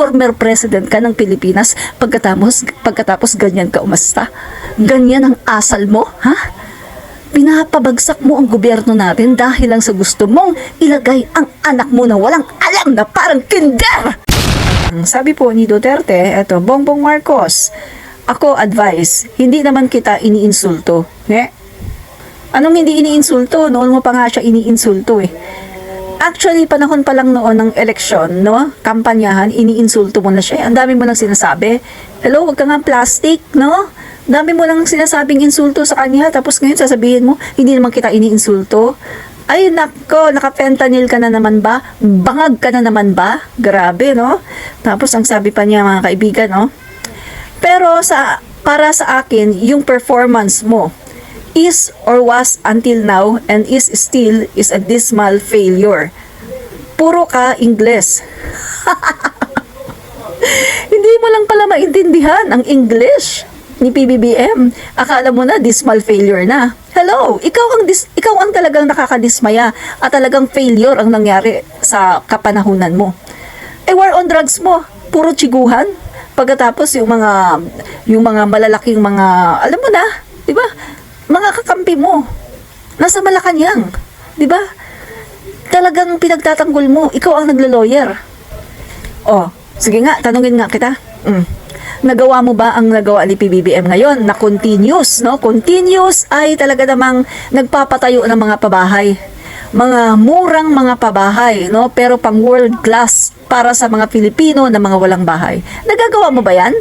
former president ka ng Pilipinas, pagkatapos ganyan ka umasta? Ganyan ang asal mo, ha? Pinapabagsak mo ang gobyerno natin dahil lang sa gusto mong ilagay ang anak mo na walang alam na parang kinder! Sabi po ni Duterte, eto, Bongbong Marcos, ako advice, hindi naman kita iniinsulto. Anong hindi iniinsulto? Noon mo pa nga siya iniinsulto eh. Actually, panahon pa lang noon ng eleksyon, no? Kampanyahan, iniinsulto mo na siya. Ang dami mo nang sinasabi. Hello, wag ka nga plastic, no? Dami mo nang sinasabing insulto sa kanya, tapos ngayon sasabihin mo, hindi naman kita iniinsulto. Ay, nako, naka-fentanyl ka na naman ba? Bangag ka na naman ba? Grabe, no? Tapos ang sabi pa niya, mga kaibigan, no? Pero para sa akin, yung performance mo is or was until now and is still is a dismal failure. Puro ka Ingles. Hindi mo lang pala maintindihan ang English ni PBBM. Akala mo na dismal failure na. Hello, ikaw ang talagang nakakadismaya at talagang failure ang nangyari sa kapanahunan mo. War on drugs mo, puro tsiguhan. Pagkatapos yung mga malalaking mga, alam mo na, 'di ba? Mga kakampi mo nasa Malacanang, 'di ba? Talagang pinagtatanggol mo, ikaw ang naglo-lawyer. Oh, sige nga, tanungin nga kita. Nagawa mo ba ang nagawa ni PBBM ngayon na continuous, no? Continuous ay talaga namang nagpapatayo ng mga pabahay. Mga murang mga pabahay, no? Pero pang world class para sa mga Pilipino na mga walang bahay. Nagagawa mo ba 'yan?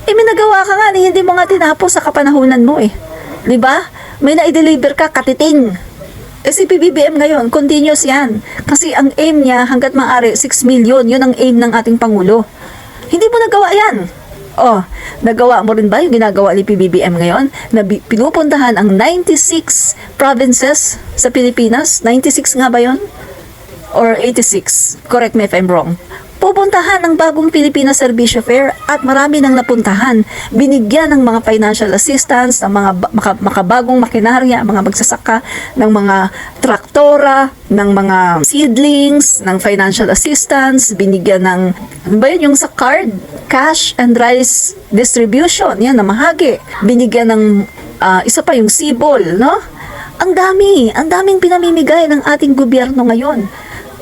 May nagawa ka nga, hindi mo nga tinapos sa kapanahunan mo eh. 'Di ba? May na-deliver ka, katiting. Si PBBM ngayon, continuous 'yan. Kasi ang aim niya hangga't maaari 6 million, 'yun ang aim ng ating pangulo. Hindi mo nagawa 'yan. Oh, nagawa mo rin ba yung ginagawa ni PBBM ngayon na pinupuntahan ang 96 provinces sa Pilipinas? 96 nga ba 'yon? Or 86? Correct me if I'm wrong. Pupuntahan ng bagong Pilipinas Servicio Fair at marami nang napuntahan. Binigyan ng mga financial assistance, ng mga makabagong makinarya, mga magsasaka, ng mga traktora, ng mga seedlings, ng financial assistance, binigyan ng, ano ba yun, yung sa card, cash and rice distribution, yan, na mahagi. Binigyan ng, isa pa yung sibol, no? Ang daming pinamimigay ng ating gobyerno ngayon.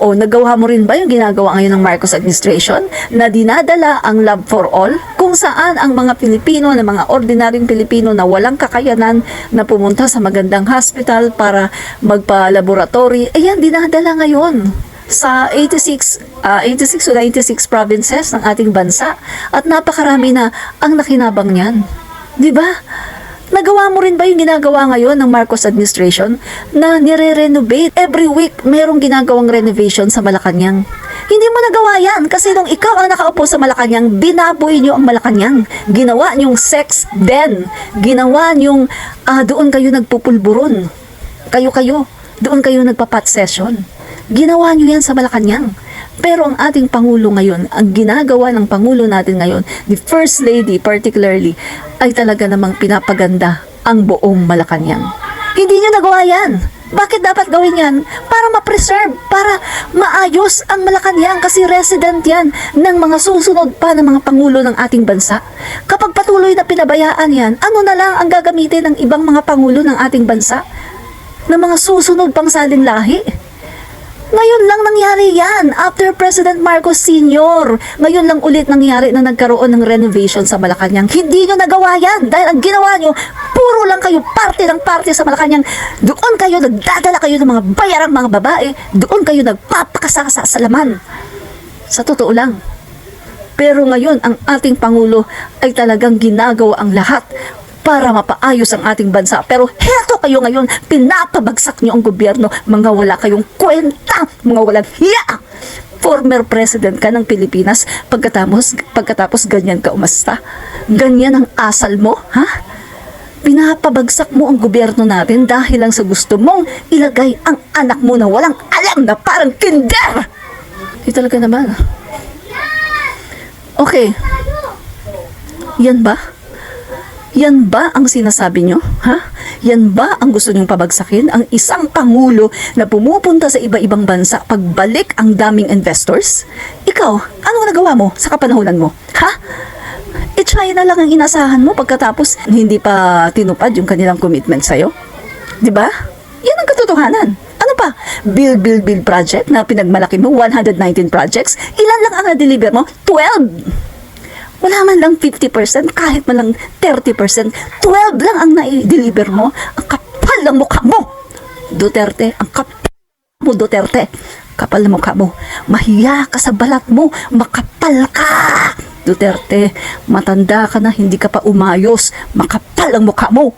O nagawa mo rin ba yung ginagawa ngayon ng Marcos administration na dinadala ang Love for All kung saan ang mga Pilipino na mga ordinaryong Pilipino na walang kakayanan na pumunta sa magandang hospital para magpa-laboratory, yan dinadala ngayon sa 86 o 96 provinces ng ating bansa at napakarami na ang nakinabang niyan. 'Di ba? Nagawa mo rin ba yung ginagawa ngayon ng Marcos administration na nire-renovate? Every week, mayroong ginagawang renovation sa Malacanang. Hindi mo nagawa yan kasi nung ikaw ang nakaupo sa Malacanang, binaboy nyo ang Malacanang. Ginawa nyong sex den. Ginawa nyong doon kayo nagpupulburon. Kayo, doon kayo nagpa-pot session. Ginawa nyo yan sa Malacanang. Pero ang ating Pangulo ngayon, ang ginagawa ng Pangulo natin ngayon, the First Lady particularly, ay talaga namang pinapaganda ang buong Malacanang. Hindi nyo nagawa yan. Bakit dapat gawin yan? Para ma-preserve, para maayos ang Malacanang kasi resident yan ng mga susunod pa ng mga Pangulo ng ating bansa. Kapag patuloy na pinabayaan yan, ano na lang ang gagamitin ng ibang mga Pangulo ng ating bansa? Ng mga susunod pang salinlahi? Ngayon lang nangyari yan, after President Marcos Sr. Ngayon lang ulit nangyari na nagkaroon ng renovation sa Malacanang. Hindi nyo nagawa yan dahil ang ginawa nyo, puro lang kayo parte ng parte sa Malacanang. Doon kayo nagdadala kayo ng mga bayarang mga babae, doon kayo nagpapakasasa sa laman. Sa totoo lang. Pero ngayon, ang ating Pangulo ay talagang ginagawa ang lahat para mapaayos ang ating bansa. Pero heto kayo ngayon, pinapabagsak nyo ang gobyerno, mga wala kayong kwenta, mga walang hiya. Former president ka ng Pilipinas, pagkatapos ganyan ka umasta. Ganyan ang asal mo, ha? Pinapabagsak mo ang gobyerno natin dahil lang sa gusto mong ilagay ang anak mo na walang alam na parang kinder. Di talaga naman. Okay. Yan ba? Yan ba ang sinasabi nyo? Ha? Yan ba ang gusto nyong pabagsakin? Ang isang pangulo na pumupunta sa iba-ibang bansa pagbalik ang daming investors? Ikaw, anong nagawa mo sa kapanahunan mo? Ha? China lang ang inasahan mo pagkatapos hindi pa tinupad yung kanilang commitment sa'yo? Di ba? Yan ang katotohanan. Ano pa? Build project na pinagmalaki mo, 119 projects. Ilan lang ang na-deliver mo? 12! Wala man lang 50%, kahit man lang 30%, 12 lang ang na-deliver mo. Ang kapal ng mukha mo, Duterte. Ang kapal mo, Duterte. Kapal ng mukha mo. Mahiya ka sa balat mo. Makapal ka, Duterte. Matanda ka na, hindi ka pa umayos. Makapal ang mukha mo.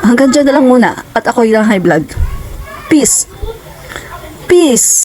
Hanggang dyan na lang muna. At ako'y lang high blood. Peace. Peace.